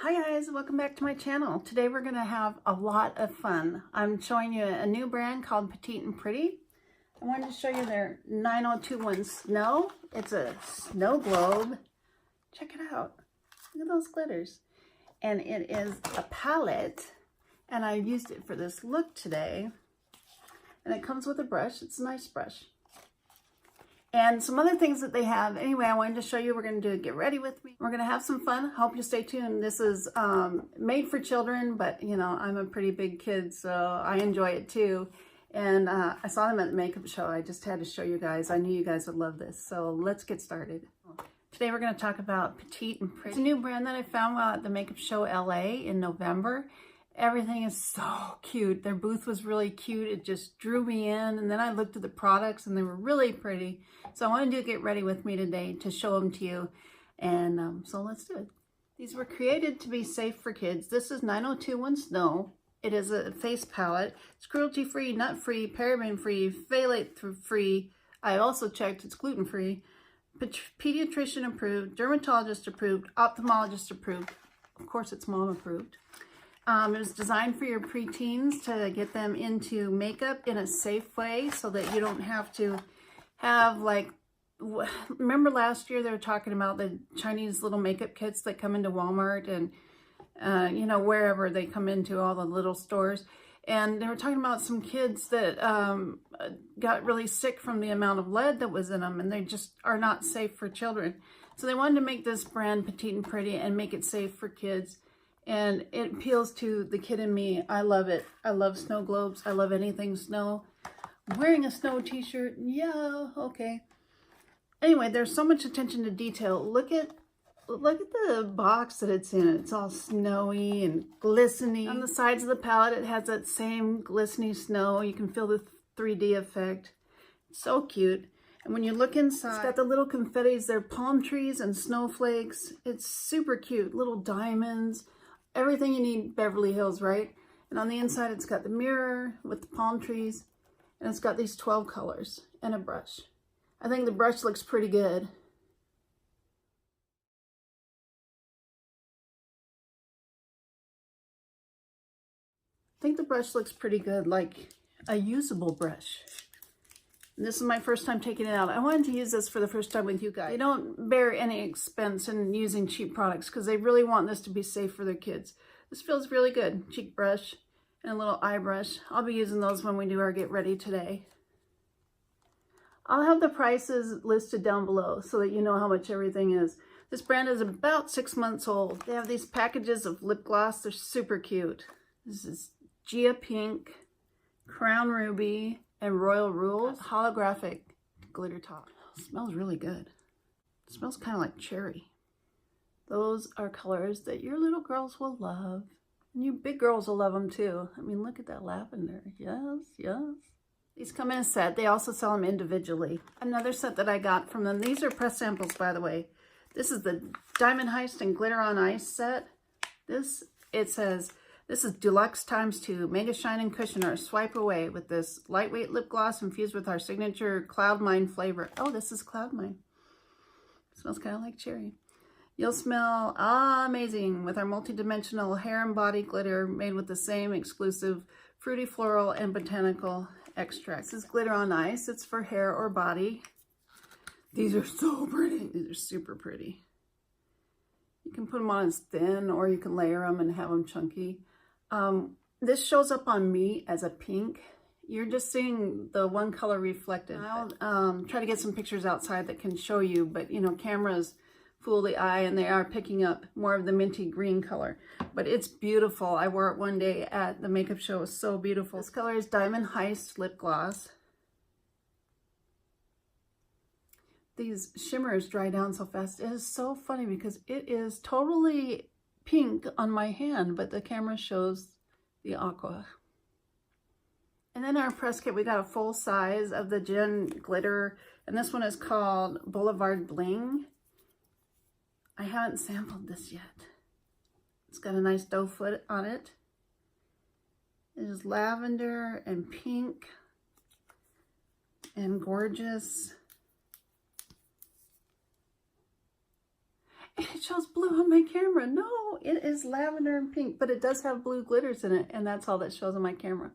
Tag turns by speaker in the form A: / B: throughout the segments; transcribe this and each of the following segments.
A: Hi guys, welcome back to my channel. Today we're going to have a lot of fun. I'm showing you a new brand called Petite N Pretty. I wanted to show you their 9021 Snow. It's a snow globe. Check it out. Look at those glitters. And it is a palette, and I used it for this look today. And it comes with a brush. It's a nice brush. And some other things that they have. Anyway, I wanted to show you. We're going to do Get Ready With Me. We're going to have some fun. Hope you stay tuned. This is made for children, but you know, I'm a pretty big kid, so I enjoy it too. And I saw them at the makeup show. I just had to show you guys. I knew you guys would love this. So let's get started. Today we're going to talk about Petite N Pretty. It's a new brand that I found while at the makeup show LA in November. Everything is so cute. Their booth was really cute. It just drew me in. And then I looked at the products and they were really pretty. So I wanted to Get Ready With Me today to show them to you. And so let's do it. These were created to be safe for kids. This is 9021 Snow. It is a face palette. It's cruelty-free, nut-free, paraben-free, phthalate-free. I also checked it's gluten-free. Pediatrician approved, dermatologist approved, ophthalmologist approved. Of course, it's mom approved. It was designed for your preteens to get them into makeup in a safe way so that you don't have to have, like, remember last year they were talking about the Chinese little makeup kits that come into Walmart and, you know, wherever they come into, all the little stores. And they were talking about some kids that got really sick from the amount of lead that was in them, and they just are not safe for children. So they wanted to make this brand Petite N Pretty and make it safe for kids. And it appeals to the kid in me. I love it. I love snow globes. I love anything snow. Wearing a snow t-shirt, yeah, okay. Anyway, there's so much attention to detail. Look at the box that it's in. It's all snowy and glistening. On the sides of the palette, it has that same glistening snow. You can feel the 3D effect. It's so cute. And when you look inside, it's got the little confettis. They're palm trees and snowflakes. It's super cute. Little diamonds. Everything you need Beverly Hills, right? And on the inside, it's got the mirror with the palm trees. And it's got these 12 colors and a brush. I think the brush looks pretty good. I think the brush looks pretty good, like a usable brush. And this is my first time taking it out. I wanted to use this for the first time with you guys. They don't bear any expense in using cheap products because they really want this to be safe for their kids. This feels really good. Cheek brush and a little eye brush. I'll be using those when we do our Get Ready today. I'll have the prices listed down below so that you know how much everything is. This brand is about 6 months old. They have these packages of lip gloss. They're super cute. This is Gia Pink, Crown Ruby, and Royal Rules. Holographic glitter top. It smells really good. It smells kind of like cherry. Those are colors that your little girls will love. And you big girls will love them too. I mean, look at that lavender. Yes, yes. These come in a set. They also sell them individually. Another set that I got from them. These are press samples, by the way. This is the Diamond Heist and Glitter on Ice set. It says, this is Deluxe ×2 Mega Shine and Cushioner. Swipe away with this lightweight lip gloss infused with our signature Cloud Mine flavor. Oh, this is Cloud Mine. It smells kind of like cherry. You'll smell amazing with our multi-dimensional hair and body glitter made with the same exclusive fruity floral and botanical extracts. This is Glitter on Ice. It's for hair or body. These are so pretty. These are super pretty. You can put them on as thin or you can layer them and have them chunky. This shows up on me as a pink. You're just seeing the one color reflected. I'll try to get some pictures outside that can show you, but you know, cameras fool the eye and they are picking up more of the minty green color, but it's beautiful. I wore it one day at the makeup show. It was so beautiful. This color is Diamond Heist lip gloss. These shimmers dry down so fast. It is so funny because it is totally pink on my hand, but the camera shows the aqua. And then our press kit, we got a full size of the Gen glitter, and this one is called Boulevard Bling. I haven't sampled this yet. It's got a nice doe foot on it. It is lavender and pink and gorgeous. It shows blue on my camera. No, it is lavender and pink, but it does have blue glitters in it, and that's all that shows on my camera.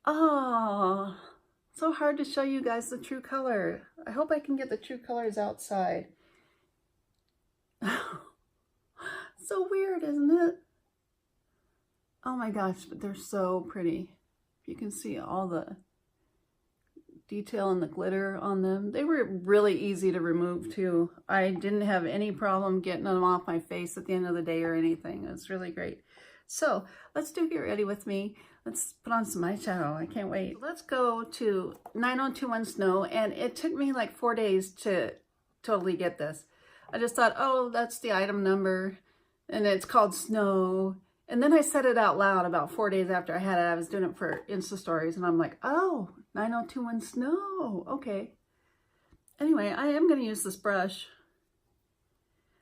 A: Oh, so hard to show you guys the true color. I hope I can get the true colors outside. So weird, isn't it? Oh my gosh, but they're so pretty. You can see all the detail and the glitter on them. They were really easy to remove too. I didn't have any problem getting them off my face at the end of the day or anything. It was really great. So let's do Get Ready With Me. Let's put on some eyeshadow. I can't wait. Let's go to 9021 Snow, and it took me like 4 days to totally get this. I just thought, oh, that's the item number, and it's called Snow. And then I said it out loud about 4 days after I had it. I was doing it for Insta stories, and I'm like, oh, 9021 Snow. Okay. Anyway, I am going to use this brush.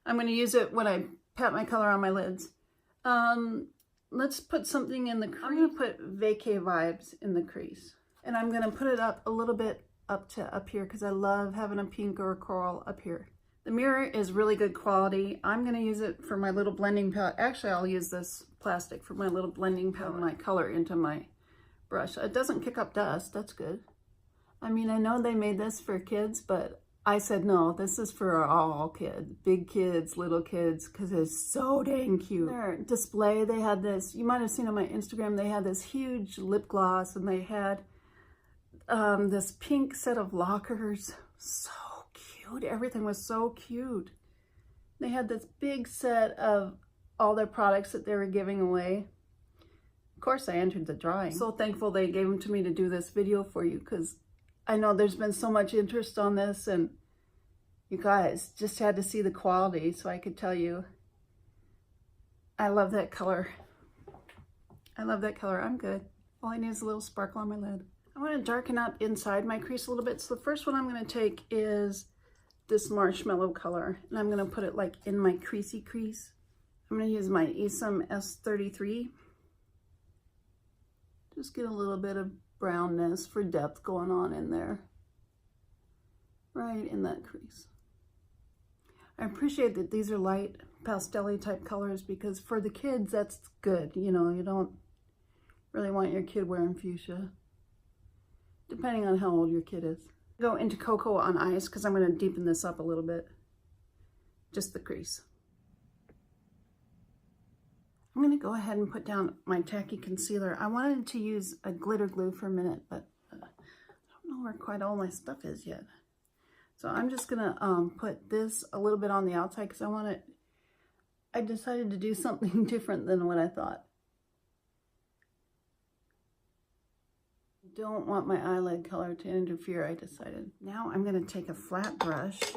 A: I'm going to use it when I pat my color on my lids. Let's put something in the crease. I'm going to put Vacay Vibes in the crease. And I'm going to put it up a little bit up here because I love having a pink or a coral up here. The mirror is really good quality. I'm going to use it for my little blending palette. Actually, I'll use this plastic for my little blending palette, my color into my brush. It doesn't kick up dust. That's good. I mean, I know they made this for kids, but I said, no, this is for all kids, big kids, little kids, because it's so dang cute. Their display, they had this, you might have seen on my Instagram, they had this huge lip gloss, and they had this pink set of lockers. So cute. Everything was so cute. They had this big set of all their products that they were giving away. Of course, I entered the drawing. So thankful they gave them to me to do this video for you, because I know there's been so much interest on this, and you guys just had to see the quality so I could tell you. I love that color. I love that color. I'm good. All I need is a little sparkle on my lid. I want to darken up inside my crease a little bit. So the first one I'm going to take is this marshmallow color, and I'm going to put it like in my creasy crease. I'm going to use my Esom S33. Just get a little bit of brownness for depth going on in there, right in that crease. I appreciate that these are light pastel-y type colors, because for the kids that's good. You know, you don't really want your kid wearing fuchsia, depending on how old your kid is. Go into Cocoa on Ice because I'm going to deepen this up a little bit, just the crease. I'm going to go ahead and put down my tacky concealer. I wanted to use a glitter glue for a minute, but I don't know where quite all my stuff is yet. So I'm just going to put this a little bit on the outside because I decided to do something different than what I thought. Don't want my eyelid color to interfere, I decided. Now I'm going to take a flat brush. It's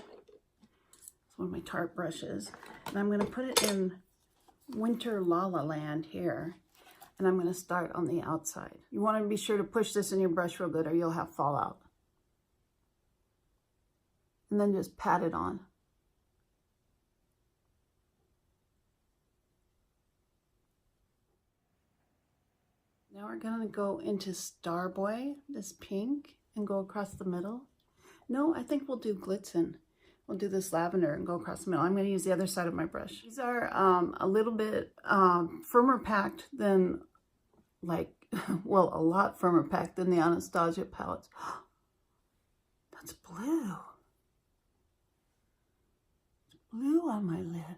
A: one of my Tarte brushes. And I'm going to put it in Winter La La Land here, and I'm going to start on the outside. You want to be sure to push this in your brush real good or you'll have fallout. And then just pat it on. Now we're going to go into Starboy, this pink, and go across the middle. No, I think we'll do Glitzen. We'll do this lavender and go across the middle. I'm going to use the other side of my brush. These are a little bit firmer packed than, like, well, a lot firmer packed than the Anastasia palettes. That's blue. It's blue on my lid.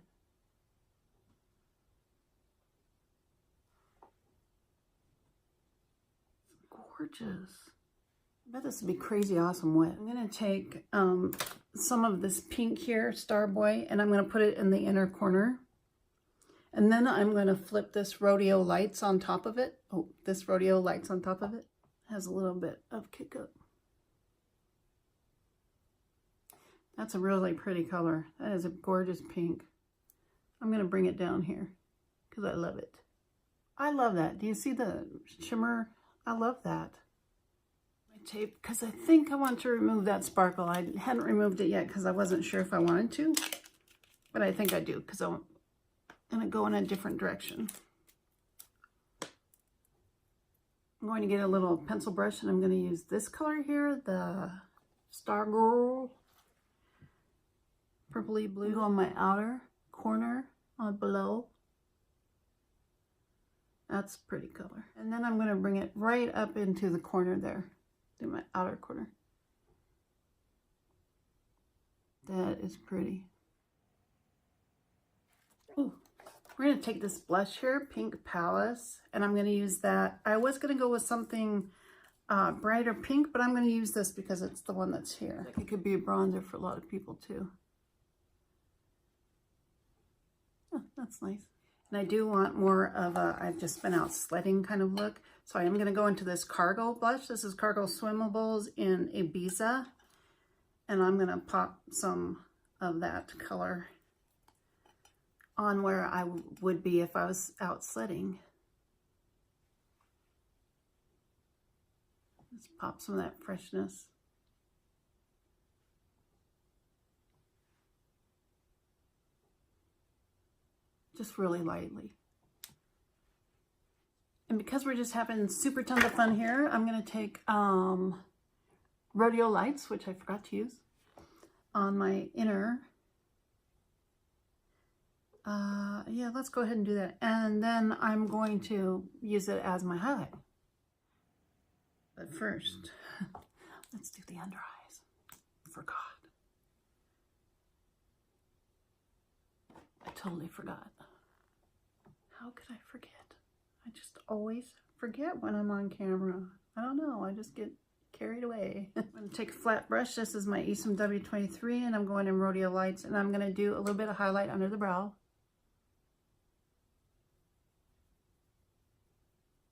A: It's gorgeous. I bet this would be crazy awesome wet. I'm going to take some of this pink here, Starboy, and I'm going to put it in the inner corner. And then I'm going to flip this Rodeo Lights on top of it. Oh, this Rodeo Lights on top of it has a little bit of kick up. That's a really pretty color. That is a gorgeous pink. I'm going to bring it down here because I love it. I love that. Do you see the shimmer? I love that. Tape, because I think I want to remove that sparkle. I hadn't removed it yet because I wasn't sure if I wanted to, but I think I do because I'm going to go in a different direction. I'm going to get a little pencil brush and I'm going to use this color here, the Stargirl purpley blue. Go on my outer corner on below. That's a pretty color. And then I'm going to bring it right up into the corner there, in my outer corner. That is pretty. Ooh. We're going to take this blush here, Pink Palace, and I'm going to use that. I was going to go with something brighter pink, but I'm going to use this because it's the one that's here. It could be a bronzer for a lot of people too. Oh, that's nice. And I do want more of a, I've just been out sledding kind of look. So I am going to go into this Cargo blush. This is Cargo Swimmables in Ibiza. And I'm going to pop some of that color on where I would be if I was out sledding. Let's pop some of that freshness. Just really lightly. And because we're just having super tons of fun here, I'm going to take Rodeo Lights, which I forgot to use, on my inner. Yeah, let's go ahead and do that. And then I'm going to use it as my highlight. But first, let's do the under eyes. Forgot. I totally forgot. How could I forget? I just always forget when I'm on camera. I don't know, I just get carried away. I'm going to take a flat brush. This is my Esom W23 and I'm going in Rodeo Lights and I'm going to do a little bit of highlight under the brow.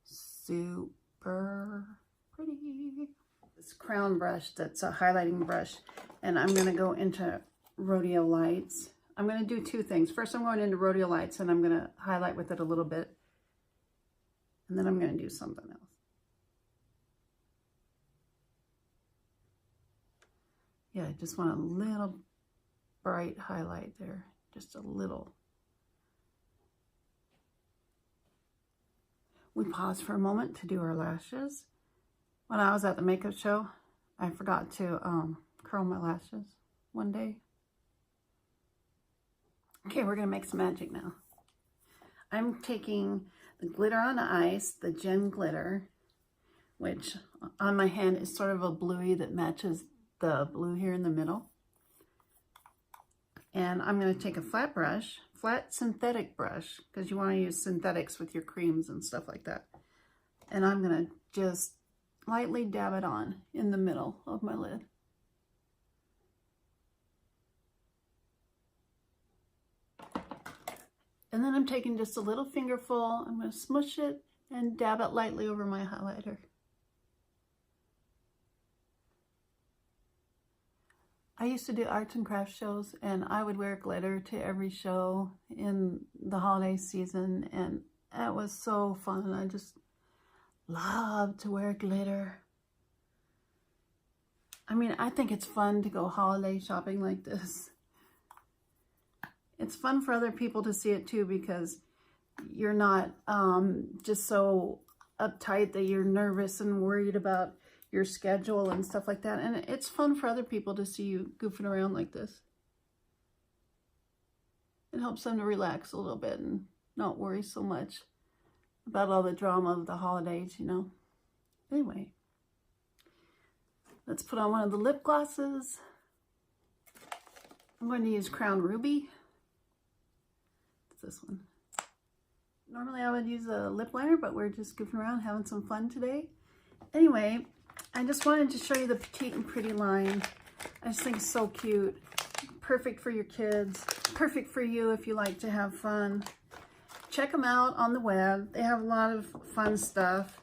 A: Super pretty. This crown brush that's a highlighting brush and I'm going to go into Rodeo Lights. I'm going to do two things. First, I'm going into Rodeo Lights and I'm going to highlight with it a little bit. And then I'm going to do something else. Yeah, I just want a little bright highlight there. Just a little. We paused for a moment to do our lashes. When I was at the makeup show, I forgot to curl my lashes one day. Okay, we're going to make some magic now. I'm taking the Glitter on Ice, the Gem Glitter, which on my hand is sort of a bluey that matches the blue here in the middle. And I'm going to take a flat brush, flat synthetic brush, because you want to use synthetics with your creams and stuff like that. And I'm going to just lightly dab it on in the middle of my lid. And then I'm taking just a little fingerful, I'm going to smush it and dab it lightly over my highlighter. I used to do arts and crafts shows and I would wear glitter to every show in the holiday season and that was so fun. I just love to wear glitter. I mean, I think it's fun to go holiday shopping like this. It's fun for other people to see it too because you're not just so uptight that you're nervous and worried about your schedule and stuff like that. And it's fun for other people to see you goofing around like this. It helps them to relax a little bit and not worry so much about all the drama of the holidays, you know. Anyway, let's put on one of the lip glosses. I'm going to use Crown Ruby. It's this one. Normally I would use a lip liner, but we're just goofing around having some fun today. Anyway, I just wanted to show you the Petite and Pretty line. I just think it's so cute. Perfect for your kids. Perfect for you if you like to have fun. Check them out on the web. They have a lot of fun stuff.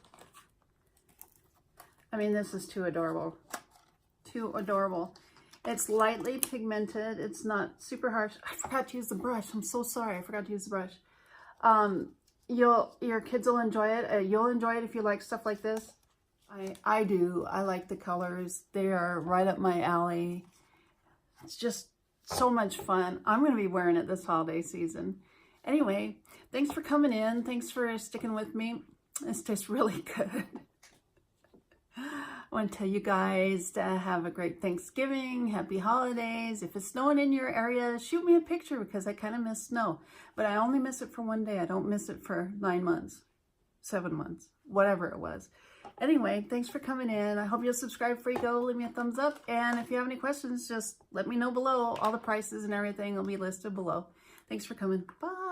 A: I mean, this is too adorable. Too adorable. It's lightly pigmented. It's not super harsh. I forgot to use the brush. I'm so sorry. I forgot to use the brush. Your kids will enjoy it. You'll enjoy it if you like stuff like this. I do. I like the colors. They are right up my alley. It's just so much fun. I'm going to be wearing it this holiday season. Anyway, thanks for coming in. Thanks for sticking with me. This tastes really good. want to tell you guys to have a great Thanksgiving, happy holidays. If it's snowing in your area, shoot me a picture because I kind of miss snow. But I only miss it for one day. I don't miss it for 9 months, 7 months, whatever it was. Anyway, thanks for coming in. I hope you'll subscribe before you go. Leave me a thumbs up. And if you have any questions, just let me know below. All the prices and everything will be listed below. Thanks for coming. Bye.